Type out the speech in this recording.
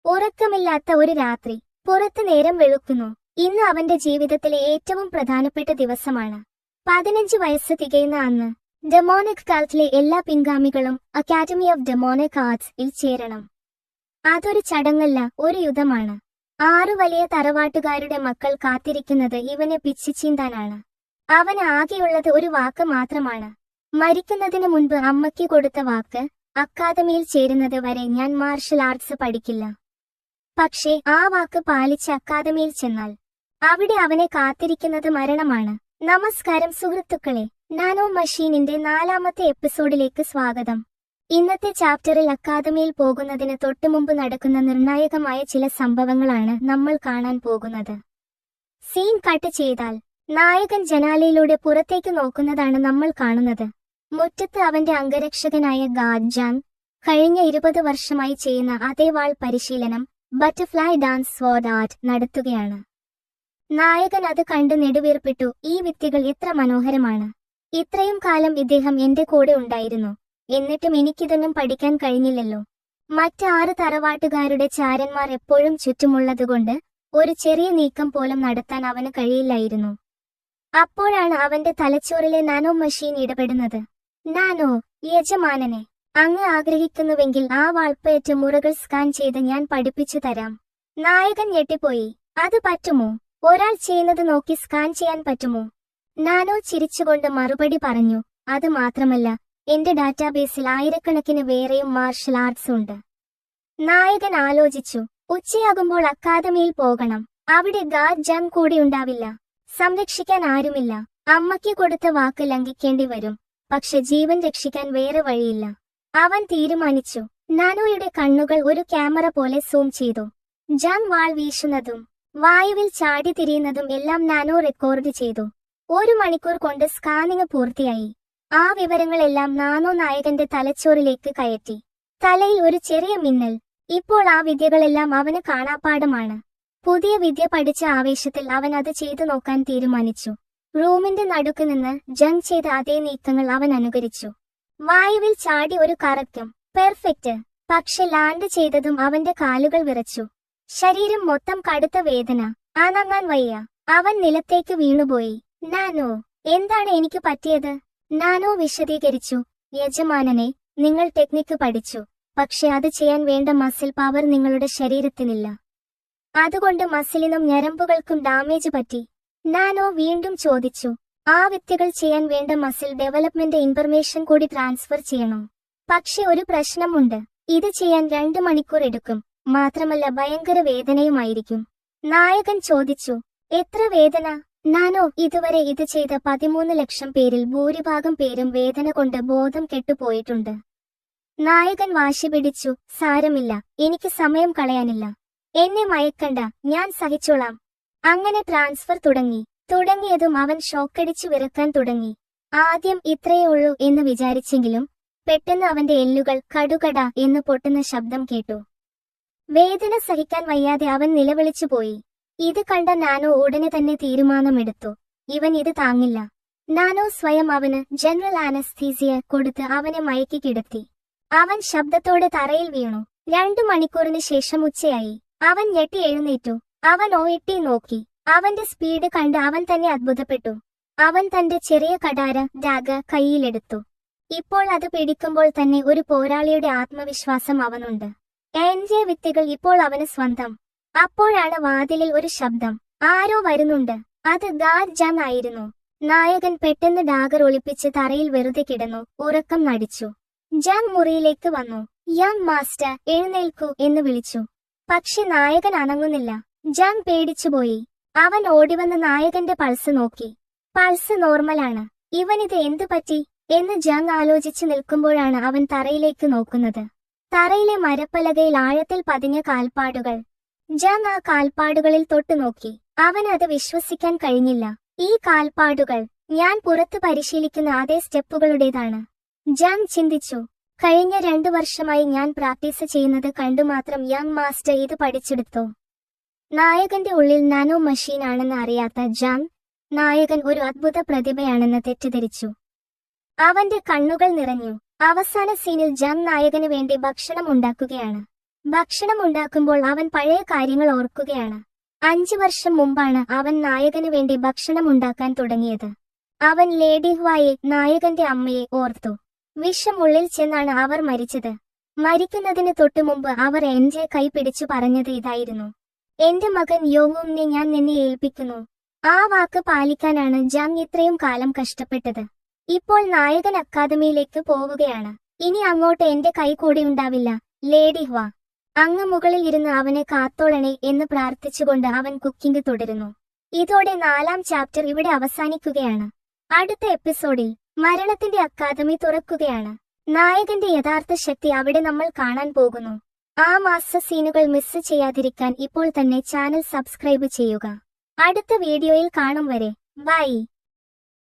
ഉറക്കമില്ലാത്ത ഒരു രാത്രി. പുറത്ത് നേരം വെളുക്കുന്നു. ഇന്ന് അവന്റെ ജീവിതത്തിലെ ഏറ്റവും പ്രധാനപ്പെട്ട ദിവസമാണ്. 15 വയസ്സ് തികയുന്ന അന്ന്. ഡെമോണിക് കാൾട്ടിലെ എല്ലാ പിൻഗാമികളും അക്കാദമി ഓഫ് ഡെമോണിക് ആർട്സ് ചേരണം. അതൊരു ചടങ്ങല്ല, ഒരു യുദ്ധമാണ്. 6 വലിയ തറവാട്ടുകാരുടെ മക്കൾ കാത്തിരിക്കുന്നത് ഇവനെ പിച്ചിച്ചീന്താനാണ്. അവന് ആകെയുള്ളത് ഒരു വാക്ക് മാത്രമാണ്. മരിക്കുന്നതിന് മുൻപ് അമ്മയ്ക്ക് കൊടുത്ത വാക്ക്, അക്കാദമിയിൽ ചേരുന്നത് വരെ ഞാൻ മാർഷൽ ആർട്സ് പഠിക്കില്ല. പക്ഷേ ആ വാക്ക് പാലിച്ച് അക്കാദമിയിൽ ചെന്നാൽ അവിടെ അവനെ കാത്തിരിക്കുന്നത് മരണമാണ്. നമസ്കാരം സുഹൃത്തുക്കളെ, നാനോ മഷീനിന്റെ 4ാമത്തെ എപ്പിസോഡിലേക്ക് സ്വാഗതം. ഇന്നത്തെ ചാപ്റ്ററിൽ അക്കാദമിയിൽ പോകുന്നതിന് തൊട്ടുമുമ്പ് നടക്കുന്ന നിർണായകമായ ചില സംഭവങ്ങളാണ് നമ്മൾ കാണാൻ പോകുന്നത്. സീൻ കട്ട് ചെയ്താൽ നായകൻ ജനാലയിലൂടെ പുറത്തേക്ക് നോക്കുന്നതാണ് നമ്മൾ കാണുന്നത്. മുറ്റത്ത് അവന്റെ അംഗരക്ഷകനായ ഗാർഡ് ജാങ് കഴിഞ്ഞ 20 വർഷമായി ചെയ്യുന്ന അതേ വാൾ പരിശീലനം, ബട്ടർഫ്ലൈ ഡാൻസ് സ്വോർഡ് ആർട്ട് നടത്തുകയാണ്. നായകൻ അത് കണ്ട് നെടുവീർപ്പിട്ടു. ഈ വിദ്യകൾ എത്ര മനോഹരമാണ്! ഇത്രയും കാലം ഇദ്ദേഹം എന്റെ കൂടെ ഉണ്ടായിരുന്നു, എന്നിട്ടും എനിക്കിതൊന്നും പഠിക്കാൻ കഴിഞ്ഞില്ലല്ലോ. മറ്റ് 6 തറവാട്ടുകാരുടെ ചാരന്മാർ എപ്പോഴും ചുറ്റുമുള്ളതുകൊണ്ട് ഒരു ചെറിയ നീക്കം പോലും നടത്താൻ അവന് കഴിയില്ലായിരുന്നു. അപ്പോഴാണ് അവന്റെ തലച്ചോറിലെ നാനോ മഷീൻ ഇടപെടുന്നത്. നാനോ, യജമാനനെ, അങ്ങ് ആഗ്രഹിക്കുന്നുവെങ്കിൽ ആ വാൾപ്പയറ്റ് മുറകൾ സ്കാൻ ചെയ്ത് ഞാൻ പഠിപ്പിച്ചു തരാം. നായകൻ ഞെട്ടിപ്പോയി. അത് പറ്റുമോ? ഒരാൾ ചെയ്യുന്നത് നോക്കി സ്കാൻ ചെയ്യാൻ പറ്റുമോ? നാനോ ചിരിച്ചുകൊണ്ട് മറുപടി പറഞ്ഞു, അത് മാത്രമല്ല, എന്റെ ഡാറ്റാബേസിൽ ആയിരക്കണക്കിന് വേറെയും മാർഷൽ ആർട്സ് ഉണ്ട്. നായകൻ ആലോചിച്ചു. ഉച്ചയാകുമ്പോൾ അക്കാദമിയിൽ പോകണം. അവിടെ ഗാർഡ് ജാങ് കൂടി ഉണ്ടാവില്ല. സംരക്ഷിക്കാൻ ആരുമില്ല. അമ്മയ്ക്ക് കൊടുത്ത വാക്ക് ലംഘിക്കേണ്ടി വരും. പക്ഷെ ജീവൻ രക്ഷിക്കാൻ വേറെ വഴിയില്ല. അവൻ തീരുമാനിച്ചു. നാനോയുടെ കണ്ണുകൾ ഒരു ക്യാമറ പോലെ സൂം ചെയ്തു. ജാങ് വാൾ വീശുന്നതും വായുവിൽ ചാടി തിരിയുന്നതും എല്ലാം നാനോ റെക്കോർഡ് ചെയ്തു. 1 മണിക്കൂർ കൊണ്ട് സ്കാനിങ് പൂർത്തിയായി. ആ വിവരങ്ങളെല്ലാം നാനോ നായകന്റെ തലച്ചോറിലേക്ക് കയറ്റി. തലയിൽ ഒരു ചെറിയ മിന്നൽ. ഇപ്പോൾ ആ വിദ്യകളെല്ലാം അവന് കാണാപ്പാഠമാണ്. പുതിയ വിദ്യ പഠിച്ച ആവേശത്തിൽ അവൻ അത് ചെയ്തു നോക്കാൻ തീരുമാനിച്ചു. റൂമിന്റെ നടുക്ക് നിന്ന് ജംഗ് ചെയ്ത അതേ നീക്കങ്ങൾ അവൻ അനുകരിച്ചു. വായുവിൽ ചാടി ഒരു കറക്കം, പെർഫെക്റ്റ്. പക്ഷെ ലാൻഡ് ചെയ്തതും അവന്റെ കാലുകൾ വിറച്ചു. ശരീരം മൊത്തം കടുത്ത വേദന. അനങ്ങാൻ വയ്യ. അവൻ നിലത്തേക്ക് വീണുപോയി. നാനോ, എന്താണ് എനിക്ക് പറ്റിയത്? നാനോ വിശദീകരിച്ചു. യജമാനനെ, നിങ്ങൾ ടെക്നിക്ക് പഠിച്ചു, പക്ഷെ അത് ചെയ്യാൻ വേണ്ട മസിൽ പവർ നിങ്ങളുടെ ശരീരത്തിനില്ല. അതുകൊണ്ട് മസിലിനും ഞരമ്പുകൾക്കും ഡാമേജ് പറ്റി. നാനോ വീണ്ടും ചോദിച്ചു, ആ വിദ്യകൾ ചെയ്യാൻ വേണ്ട മസിൽ ഡെവലപ്മെന്റ് ഇൻഫർമേഷൻ കൂടി ട്രാൻസ്ഫർ ചെയ്യണോ? പക്ഷെ ഒരു പ്രശ്നമുണ്ട്. ഇത് ചെയ്യാൻ 2 മണിക്കൂർ എടുക്കും. മാത്രമല്ല ഭയങ്കര വേദനയുമായിരിക്കും. നായകൻ ചോദിച്ചു, എത്ര വേദന? നാനോ, ഇതുവരെ ഇത് ചെയ്ത 13 ലക്ഷം പേരിൽ ഭൂരിഭാഗം പേരും വേദന കൊണ്ട് ബോധം കെട്ടുപോയിട്ടുണ്ട്. നായകൻ വാശി പിടിച്ചു. സാരമില്ല, എനിക്ക് സമയം കളയാനില്ല. എന്നെ മയക്കണ്ട, ഞാൻ സഹിച്ചോളാം. അങ്ങനെ ട്രാൻസ്ഫർ തുടങ്ങിയതും അവൻ ഷോക്കടിച്ചു വിറക്കാൻ തുടങ്ങി. ആദ്യം ഇത്രയേ ഉള്ളൂ എന്ന് വിചാരിച്ചെങ്കിലും പെട്ടെന്ന് അവന്റെ എല്ലുകൾ കടുകട എന്ന് പൊട്ടുന്ന ശബ്ദം കേട്ടു. വേദന സഹിക്കാൻ വയ്യാതെ അവൻ നിലവിളിച്ചുപോയി. ഇത് കണ്ട നാനോ ഉടനെ തന്നെ തീരുമാനമെടുത്തു. ഇവൻ ഇത് താങ്ങില്ല. നാനോ സ്വയം അവന് ജനറൽ ആനസ്തീസിയ കൊടുത്ത് അവനെ മയക്കി കിടത്തി. അവൻ ശബ്ദത്തോടെ തറയിൽ വീണു. 2 മണിക്കൂറിന് ശേഷം ഉച്ചയായി. അവൻ ഞെട്ടി എഴുന്നേറ്റു. അവൻ OIT നോക്കി. അവന്റെ സ്പീഡ് കണ്ട് അവൻ തന്നെ അത്ഭുതപ്പെട്ടു. അവൻ തന്റെ ചെറിയ കടാര ഡാഗർ കൈയിലെടുത്തു. ഇപ്പോൾ അത് പിടിക്കുമ്പോൾ തന്നെ ഒരു പോരാളിയുടെ ആത്മവിശ്വാസം അവനുണ്ട്. എന്റെ വിദ്യകൾ ഇപ്പോൾ അവന് സ്വന്തം. അപ്പോഴാണ് വാതിലിൽ ഒരു ശബ്ദം. ആരോ വരുന്നുണ്ട്. അത് ഗാർഡ് ജാങ് ആയിരുന്നു. നായകൻ പെട്ടെന്ന് ഡാഗർ ഒളിപ്പിച്ച് തറയിൽ വെറുതെ കിടന്നു. ഉറക്കം നടിച്ചു. ജാങ് മുറിയിലേക്ക് വന്നു. യങ് മാസ്റ്റർ, എഴുന്നേൽക്കൂ എന്ന് വിളിച്ചു. പക്ഷെ നായകൻ അനങ്ങുന്നില്ല. ജാങ് പേടിച്ചുപോയി. അവൻ ഓടിവന്ന് നായകന്റെ പൾസ് നോക്കി. പൾസ് നോർമലാണ്. ഇവനിത് എന്തു പറ്റി എന്ന് ജാങ് ആലോചിച്ചു നിൽക്കുമ്പോഴാണ് അവൻ തറയിലേക്ക് നോക്കുന്നത്. തറയിലെ മരപ്പലകയിൽ ആഴത്തിൽ പതിഞ്ഞ കാൽപ്പാടുകൾ. ജാങ് ആ കാൽപ്പാടുകളിൽ തൊട്ടു നോക്കി. അവൻ അത് വിശ്വസിക്കാൻ കഴിഞ്ഞില്ല. ഈ കാൽപ്പാടുകൾ ഞാൻ പുറത്ത് പരിശീലിക്കുന്ന അതേ സ്റ്റെപ്പുകളുടേതാണ്. ജാങ് ചിന്തിച്ചു. കഴിഞ്ഞ 2 വർഷമായി ഞാൻ പ്രാക്ടീസ് ചെയ്യുന്നത് കണ്ടുമാത്രം യങ് മാസ്റ്റർ ഇത് പഠിച്ചെടുത്തോ? നായകന്റെ ഉള്ളിൽ നാനോ മഷീൻ ആണെന്ന് അറിയാത്ത ജാങ് നായകൻ ഒരു അദ്ഭുത പ്രതിഭയാണെന്ന് തെറ്റിദ്ധരിച്ചു. അവന്റെ കണ്ണുകൾ നിറഞ്ഞു. അവസാന സീനിൽ ജാങ് നായകന് വേണ്ടി ഭക്ഷണം ഉണ്ടാക്കുകയാണ്. ഭക്ഷണം ഉണ്ടാക്കുമ്പോൾ അവൻ പഴയ കാര്യങ്ങൾ ഓർക്കുകയാണ്. 5 വർഷം മുമ്പാണ് അവൻ നായകന് വേണ്ടി ഭക്ഷണം ഉണ്ടാക്കാൻ തുടങ്ങിയത്. അവൻ ലേഡി ഹ്വായെ, നായകന്റെ അമ്മയെ, ഓർത്തു. വിഷം ഉള്ളിൽ ചെന്നാണ് അവർ മരിച്ചത്. മരിക്കുന്നതിന് തൊട്ടുമുമ്പ് അവർ എന്റെ കൈ പിടിച്ചു പറഞ്ഞത് ഇതായിരുന്നു: എന്റെ മകൻ യോവുവിനെ ഞാൻ നിന്നെ ഏൽപ്പിക്കുന്നു. ആ വാക്ക് പാലിക്കാനാണ് ജാങ് ഇത്രയും കാലം കഷ്ടപ്പെട്ടത്. ഇപ്പോൾ നായകൻ അക്കാദമിയിലേക്ക് പോവുകയാണ്. ഇനി അങ്ങോട്ട് എന്റെ കൈ കൂടി ഉണ്ടാവില്ല, ലേഡി ഹ്വ. അങ്ങ് മുകളിൽ ഇരുന്ന് അവനെ കാത്തോളണേ എന്ന് പ്രാർത്ഥിച്ചുകൊണ്ട് അവൻ കുക്കിംഗ് തുടരുന്നു. ഇതോടെ 4ാം ചാപ്റ്റർ ഇവിടെ അവസാനിക്കുകയാണ്. അടുത്ത എപ്പിസോഡിൽ മരണത്തിന്റെ അക്കാദമി തുറക്കുകയാണ്. നായകന്റെ യഥാർത്ഥ ശക്തി അവിടെ നമ്മൾ കാണാൻ പോകുന്നു. ആ മാസ്റ്റർ സീനുകൾ മിസ് ചെയ്യാതിരിക്കാൻ ഇപ്പോൾ തന്നെ ചാനൽ സബ്സ്ക്രൈബ് ചെയ്യുക. അടുത്ത വീഡിയോയിൽ കാണും വരെ ബൈ.